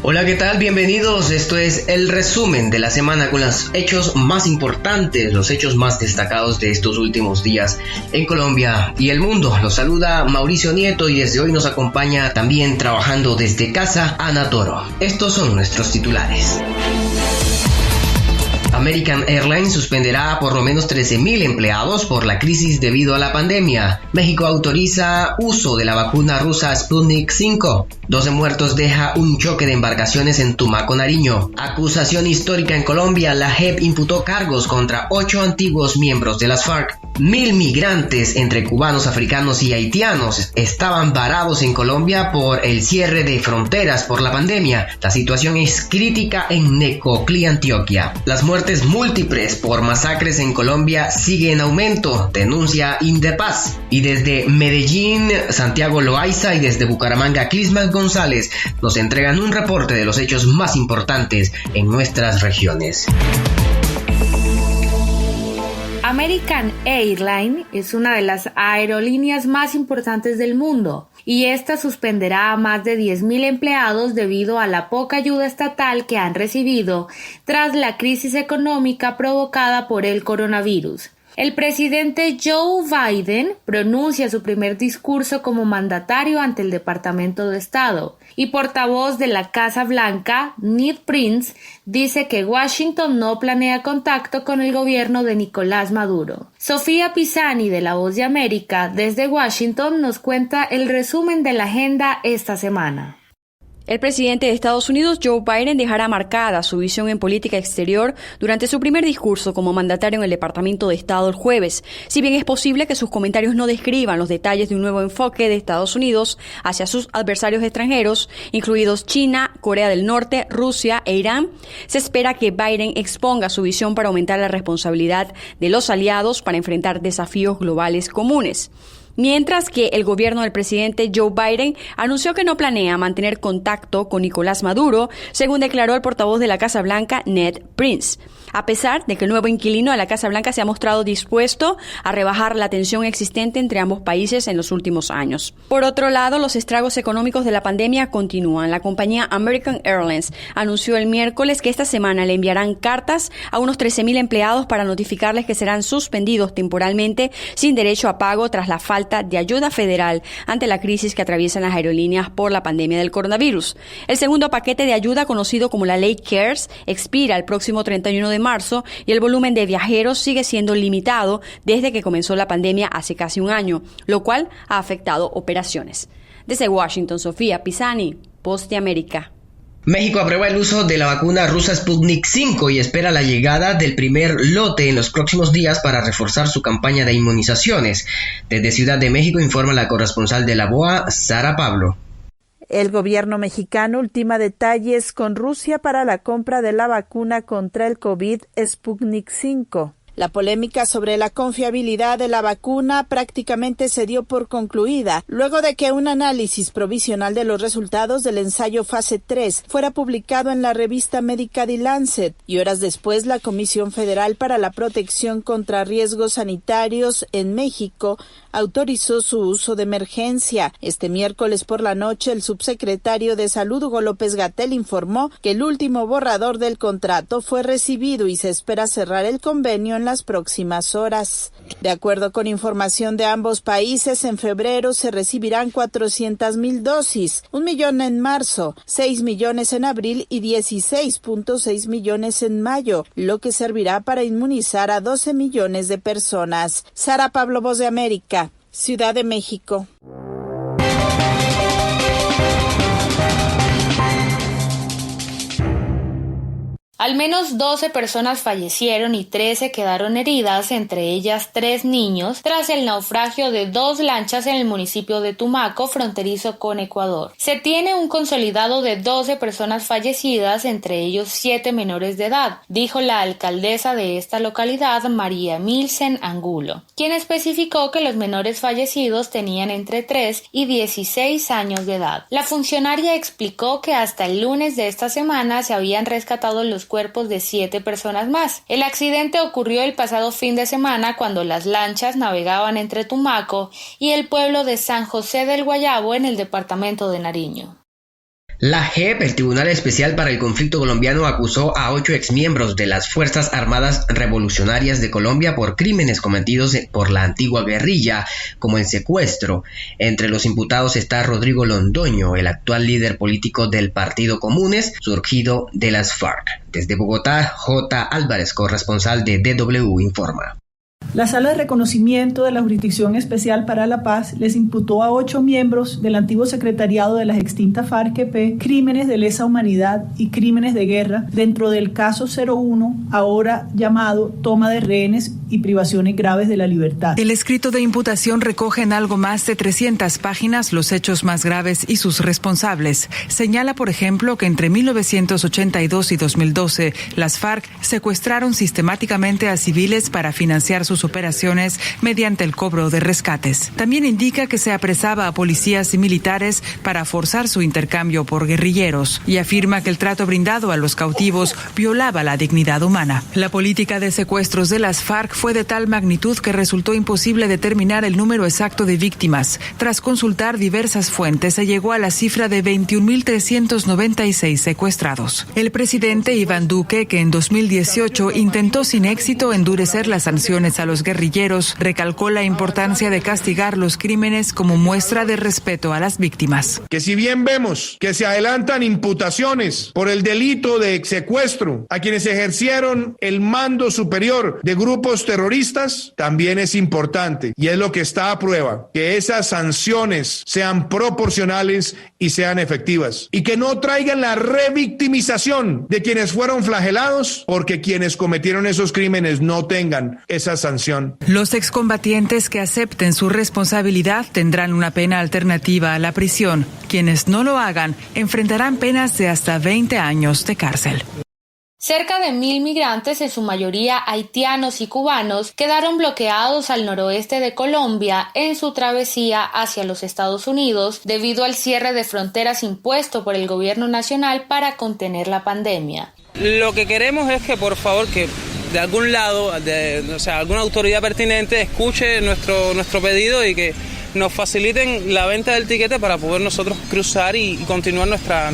Hola, ¿qué tal? Bienvenidos. Esto es el resumen de la semana con los hechos más importantes, los hechos más destacados de estos últimos días en Colombia y el mundo. Los saluda Mauricio Nieto y desde hoy nos acompaña también trabajando desde casa Ana Toro. Estos son nuestros titulares. American Airlines suspenderá a por lo menos 13.000 empleados por la crisis debido a la pandemia. México autoriza uso de la vacuna rusa Sputnik 5. 12 muertos deja un choque de embarcaciones en Tumaco, Nariño. Acusación histórica en Colombia. La JEP imputó cargos contra 8 antiguos miembros de las FARC. 1.000 migrantes entre cubanos, africanos y haitianos estaban varados en Colombia por el cierre de fronteras por la pandemia. La situación es crítica en Necoclí, Antioquia. Las muertes múltiples por masacres en Colombia siguen en aumento, denuncia Indepaz. Y desde Medellín, Santiago Loaiza, y desde Bucaramanga, Clisman González nos entregan un reporte de los hechos más importantes en nuestras regiones. American Airlines es una de las aerolíneas más importantes del mundo y esta suspenderá a más de 10.000 empleados debido a la poca ayuda estatal que han recibido tras la crisis económica provocada por el coronavirus. El presidente Joe Biden pronuncia su primer discurso como mandatario ante el Departamento de Estado y portavoz de la Casa Blanca, Ned Prince, dice que Washington no planea contacto con el gobierno de Nicolás Maduro. Sofía Pisani de La Voz de América desde Washington nos cuenta el resumen de la agenda esta semana. El presidente de Estados Unidos, Joe Biden, dejará marcada su visión en política exterior durante su primer discurso como mandatario en el Departamento de Estado el jueves, si bien es posible que sus comentarios no describan los detalles de un nuevo enfoque de Estados Unidos hacia sus adversarios extranjeros, incluidos China, Corea del Norte, Rusia e Irán. Se espera que Biden exponga su visión para aumentar la responsabilidad de los aliados para enfrentar desafíos globales comunes. Mientras que el gobierno del presidente Joe Biden anunció que no planea mantener contacto con Nicolás Maduro, según declaró el portavoz de la Casa Blanca, Ned Prince. A pesar de que el nuevo inquilino de la Casa Blanca se ha mostrado dispuesto a rebajar la tensión existente entre ambos países en los últimos años. Por otro lado, los estragos económicos de la pandemia continúan. La compañía American Airlines anunció el miércoles que esta semana le enviarán cartas a unos 13.000 empleados para notificarles que serán suspendidos temporalmente sin derecho a pago tras la falta de ayuda federal ante la crisis que atraviesan las aerolíneas por la pandemia del coronavirus. El segundo paquete de ayuda, conocido como la Ley CARES, expira el próximo 31 de marzo y el volumen de viajeros sigue siendo limitado desde que comenzó la pandemia hace casi un año, lo cual ha afectado operaciones. Desde Washington, Sofía Pisani, Voz de América. México aprueba el uso de la vacuna rusa Sputnik 5 y espera la llegada del primer lote en los próximos días para reforzar su campaña de inmunizaciones. Desde Ciudad de México informa la corresponsal de la VOA, Sara Pablo. El gobierno mexicano ultima detalles con Rusia para la compra de la vacuna contra el COVID Sputnik 5. La polémica sobre la confiabilidad de la vacuna prácticamente se dio por concluida luego de que un análisis provisional de los resultados del ensayo fase 3 fuera publicado en la revista médica The Lancet y horas después la Comisión Federal para la Protección contra Riesgos Sanitarios en México autorizó su uso de emergencia. Este miércoles por la noche el subsecretario de Salud Hugo López-Gatell informó que el último borrador del contrato fue recibido y se espera cerrar el convenio en las próximas horas. De acuerdo con información de ambos países, en febrero se recibirán 400,000 dosis, 1 millón en marzo, 6 millones en abril y 16.6 millones en mayo, lo que servirá para inmunizar a 12 millones de personas. Sara Pablo, Voz de América, Ciudad de México. Al menos 12 personas fallecieron y 13 quedaron heridas, entre ellas 3 niños, tras el naufragio de 2 lanchas en el municipio de Tumaco, fronterizo con Ecuador. Se tiene un consolidado de 12 personas fallecidas, entre ellos 7 menores de edad, dijo la alcaldesa de esta localidad, María Milsen Angulo, quien especificó que los menores fallecidos tenían entre 3 y 16 años de edad. La funcionaria explicó que hasta el lunes de esta semana se habían rescatado los cuerpos de 7 personas más. El accidente ocurrió el pasado fin de semana cuando las lanchas navegaban entre Tumaco y el pueblo de San José del Guayabo en el departamento de Nariño. La JEP, el Tribunal Especial para el Conflicto Colombiano, acusó a 8 exmiembros de las Fuerzas Armadas Revolucionarias de Colombia por crímenes cometidos por la antigua guerrilla, como el secuestro. Entre los imputados está Rodrigo Londoño, el actual líder político del Partido Comunes, surgido de las FARC. Desde Bogotá, J. Álvarez, corresponsal de DW, informa. La Sala de Reconocimiento de la Jurisdicción Especial para la Paz les imputó a 8 miembros del antiguo secretariado de las extintas FARC-EP crímenes de lesa humanidad y crímenes de guerra dentro del caso 01, ahora llamado toma de rehenes y privaciones graves de la libertad. El escrito de imputación recoge en algo más de 300 páginas los hechos más graves y sus responsables. Señala, por ejemplo, que entre 1982 y 2012 las FARC secuestraron sistemáticamente a civiles para financiar sus operaciones mediante el cobro de rescates. También indica que se apresaba a policías y militares para forzar su intercambio por guerrilleros y afirma que el trato brindado a los cautivos violaba la dignidad humana. La política de secuestros de las FARC fue de tal magnitud que resultó imposible determinar el número exacto de víctimas. Tras consultar diversas fuentes, se llegó a la cifra de 21.396 secuestrados. El presidente Iván Duque, que en 2018 intentó sin éxito endurecer las sanciones a los guerrilleros, recalcó la importancia de castigar los crímenes como muestra de respeto a las víctimas. Que si bien vemos que se adelantan imputaciones por el delito de secuestro a quienes ejercieron el mando superior de grupos terroristas, también es importante, y es lo que está a prueba, que esas sanciones sean proporcionales y sean efectivas, y que no traigan la revictimización de quienes fueron flagelados, porque quienes cometieron esos crímenes no tengan esa sanción. Los excombatientes que acepten su responsabilidad tendrán una pena alternativa a la prisión. Quienes no lo hagan enfrentarán penas de hasta 20 años de cárcel. Cerca de 1.000 migrantes, en su mayoría haitianos y cubanos, quedaron bloqueados al noroeste de Colombia en su travesía hacia los Estados Unidos debido al cierre de fronteras impuesto por el gobierno nacional para contener la pandemia. Lo que queremos es que, por favor, que de algún lado, alguna autoridad pertinente escuche nuestro pedido y que nos faciliten la venta del tiquete para poder nosotros cruzar y continuar nuestra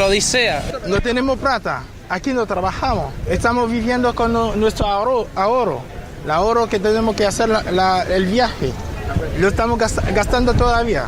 odisea. No tenemos plata, aquí no trabajamos, estamos viviendo con nuestro ahorro, el ahorro que tenemos que hacer el viaje, lo estamos gastando todavía.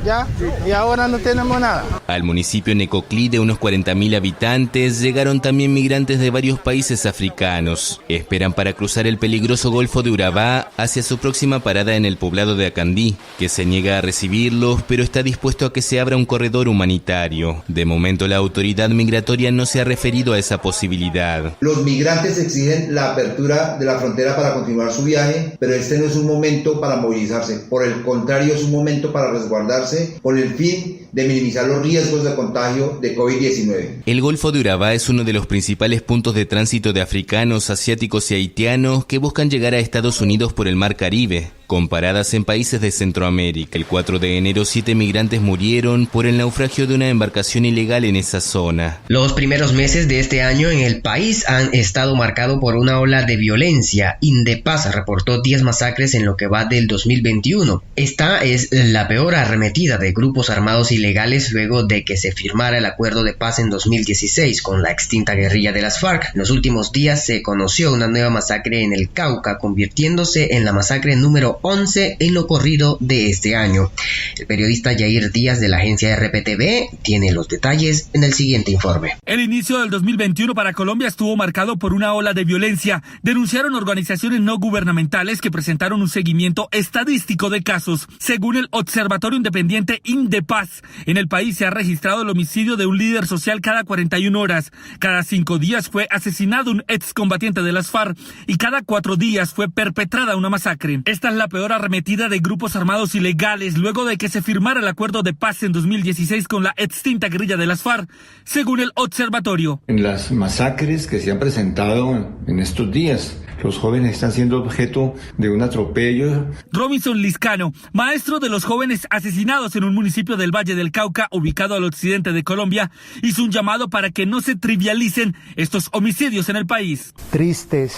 ¿Ya? Y ahora no tenemos nada. Al municipio Necoclí, de unos 40.000 habitantes, llegaron también migrantes de varios países africanos. Esperan para cruzar el peligroso Golfo de Urabá hacia su próxima parada en el poblado de Acandí, que se niega a recibirlos, pero está dispuesto a que se abra un corredor humanitario. De momento, la autoridad migratoria no se ha referido a esa posibilidad. Los migrantes exigen la apertura de la frontera para continuar su viaje, pero este no es un momento para movilizarse. Por el contrario, es un momento para resguardarse con el fin de minimizar los riesgos de contagio de COVID-19. El Golfo de Urabá es uno de los principales puntos de tránsito de africanos, asiáticos y haitianos que buscan llegar a Estados Unidos por el Mar Caribe. Con paradas en países de Centroamérica. El 4 de enero, 7 migrantes murieron por el naufragio de una embarcación ilegal en esa zona. Los primeros meses de este año en el país han estado marcados por una ola de violencia. Indepaz reportó 10 masacres en lo que va del 2021. Esta es la peor arremetida de grupos armados ilegales luego de que se firmara el acuerdo de paz en 2016 con la extinta guerrilla de las FARC. En los últimos días se conoció una nueva masacre en el Cauca, convirtiéndose en la masacre número 11 en lo corrido de este año. El periodista Yair Díaz de la agencia RPTV tiene los detalles en el siguiente informe. El inicio del 2021 para Colombia estuvo marcado por una ola de violencia. Denunciaron organizaciones no gubernamentales que presentaron un seguimiento estadístico de casos. Según el Observatorio Independiente Indepaz, en el país se ha registrado el homicidio de un líder social cada 41 horas. Cada 5 días fue asesinado un excombatiente de las FARC y cada 4 días fue perpetrada una masacre. Esta es la peor arremetida de grupos armados ilegales luego de que se firmara el acuerdo de paz en 2016 con la extinta guerrilla de las FARC, según el observatorio. En las masacres que se han presentado en estos días, los jóvenes están siendo objeto de un atropello. Robinson Liscano, maestro de los jóvenes asesinados en un municipio del Valle del Cauca, ubicado al occidente de Colombia, hizo un llamado para que no se trivialicen estos homicidios en el país. Tristes,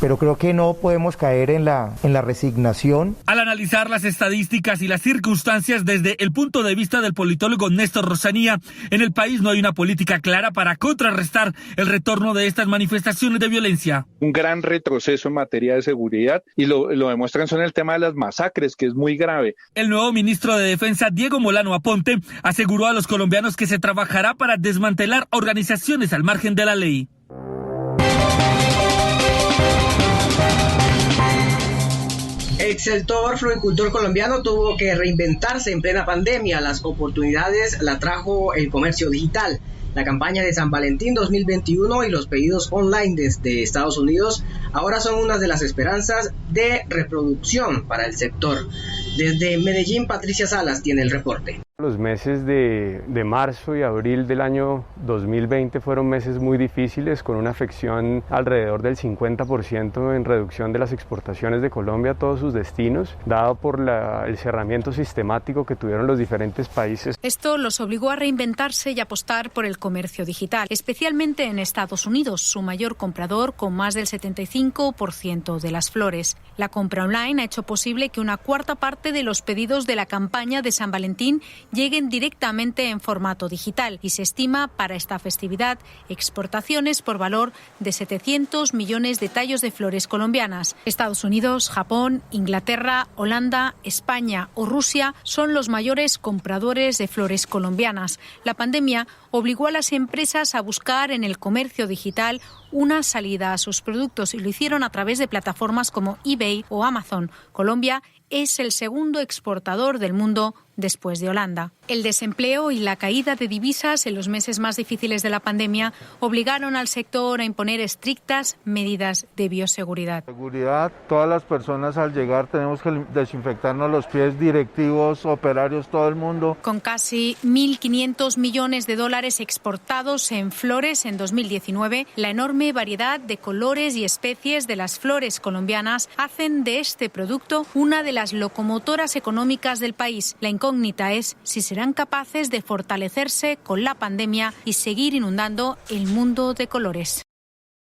pero creo que no podemos caer en la resignación. Al analizar las estadísticas y las circunstancias desde el punto de vista del politólogo Néstor Rosanía, en el país no hay una política clara para contrarrestar el retorno de estas manifestaciones de violencia. Un gran retroceso en materia de seguridad y lo demuestran son el tema de las masacres, que es muy grave. El nuevo ministro de Defensa, Diego Molano Aponte, aseguró a los colombianos que se trabajará para desmantelar organizaciones al margen de la ley. El sector floricultor colombiano tuvo que reinventarse en plena pandemia. Las oportunidades la trajo el comercio digital. La campaña de San Valentín 2021 y los pedidos online desde Estados Unidos ahora son una de las esperanzas de reproducción para el sector. Desde Medellín, Patricia Salas tiene el reporte. Los meses de marzo y abril del año 2020 fueron meses muy difíciles, con una afección alrededor del 50% en reducción de las exportaciones de Colombia a todos sus destinos, dado por el cerramiento sistemático que tuvieron los diferentes países. Esto los obligó a reinventarse y apostar por el comercio digital, especialmente en Estados Unidos, su mayor comprador, con más del 75% de las flores. La compra online ha hecho posible que una cuarta parte de los pedidos de la campaña de San Valentín lleguen directamente en formato digital y se estima para esta festividad exportaciones por valor de 700 millones de tallos de flores colombianas. Estados Unidos, Japón, Inglaterra, Holanda, España o Rusia son los mayores compradores de flores colombianas. La pandemia obligó a las empresas a buscar en el comercio digital una salida a sus productos y lo hicieron a través de plataformas como eBay o Amazon. Colombia es el segundo exportador del mundo después de Holanda. El desempleo y la caída de divisas en los meses más difíciles de la pandemia obligaron al sector a imponer estrictas medidas de bioseguridad. Seguridad, todas las personas al llegar tenemos que desinfectarnos los pies, directivos, operarios, todo el mundo. Con casi 1.500 millones de dólares exportados en flores en 2019, la enorme variedad de colores y especies de las flores colombianas hacen de este producto una de las locomotoras económicas del país. La incógnita es si serán capaces de fortalecerse con la pandemia y seguir inundando el mundo de colores.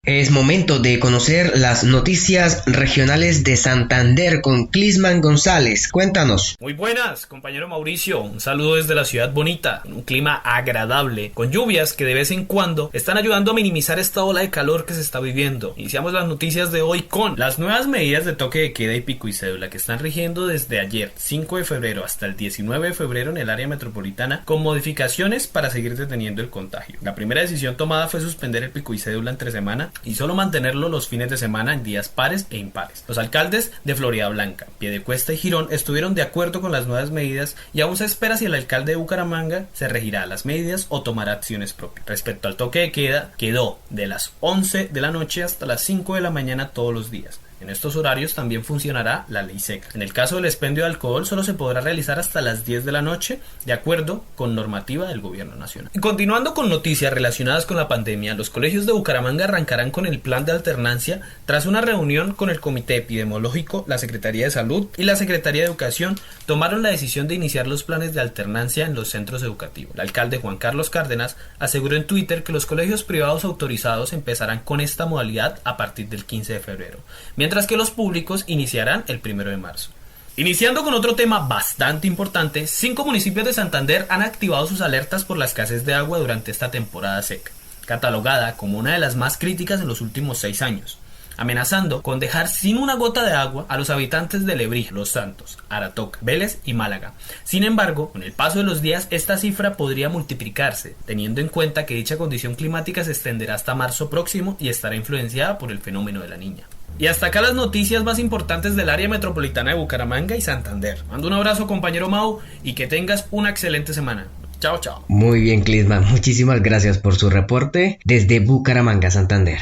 Es momento de conocer las noticias regionales de Santander con Clisman González. Cuéntanos. Muy buenas, compañero Mauricio. Un saludo desde la ciudad bonita, un clima agradable, con lluvias que de vez en cuando están ayudando a minimizar esta ola de calor que se está viviendo. Iniciamos las noticias de hoy con las nuevas medidas de toque de queda y pico y cédula que están rigiendo desde ayer, 5 de febrero, hasta el 19 de febrero en el área metropolitana, con modificaciones para seguir deteniendo el contagio. La primera decisión tomada fue suspender el pico y cédula entre semana y solo mantenerlo los fines de semana en días pares e impares. Los alcaldes de Florida Blanca, Piedecuesta y Girón estuvieron de acuerdo con las nuevas medidas y aún se espera si el alcalde de Bucaramanga se regirá a las medidas o tomará acciones propias. Respecto al toque de queda, quedó de las 11 de la noche hasta las 5 de la mañana todos los días. En estos horarios también funcionará la ley seca. En el caso del expendio de alcohol solo se podrá realizar hasta las 10 de la noche, de acuerdo con normativa del gobierno nacional. Y continuando con noticias relacionadas con la pandemia, los colegios de Bucaramanga arrancarán con el plan de alternancia tras una reunión con el Comité Epidemiológico, la Secretaría de Salud y la Secretaría de Educación tomaron la decisión de iniciar los planes de alternancia en los centros educativos. El alcalde Juan Carlos Cárdenas aseguró en Twitter que los colegios privados autorizados empezarán con esta modalidad a partir del 15 de febrero. Mientras que los públicos iniciarán el 1 de marzo. Iniciando con otro tema bastante importante, 5 municipios de Santander han activado sus alertas por la escasez de agua durante esta temporada seca, catalogada como una de las más críticas en los últimos 6 años, amenazando con dejar sin una gota de agua a los habitantes de Lebrija, Los Santos, Aratoca, Vélez y Málaga. Sin embargo, con el paso de los días esta cifra podría multiplicarse, teniendo en cuenta que dicha condición climática se extenderá hasta marzo próximo y estará influenciada por el fenómeno de la Niña. Y hasta acá las noticias más importantes del área metropolitana de Bucaramanga y Santander. Mando un abrazo, compañero Mau, y que tengas una excelente semana. Chao, chao. Muy bien, Clisman. Muchísimas gracias por su reporte desde Bucaramanga, Santander.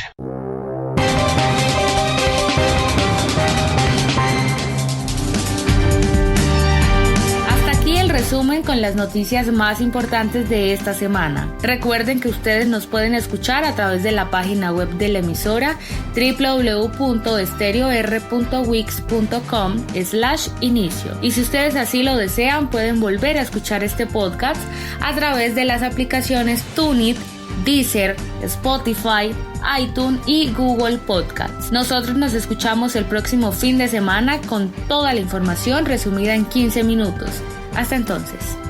Resumen con las noticias más importantes de esta semana. Recuerden que ustedes nos pueden escuchar a través de la página web de la emisora www.estereor.wix.com/inicio. Y si ustedes así lo desean, pueden volver a escuchar este podcast a través de las aplicaciones TuneIn, Deezer, Spotify, iTunes y Google Podcasts. Nosotros nos escuchamos el próximo fin de semana con toda la información resumida en 15 minutos. Hasta entonces.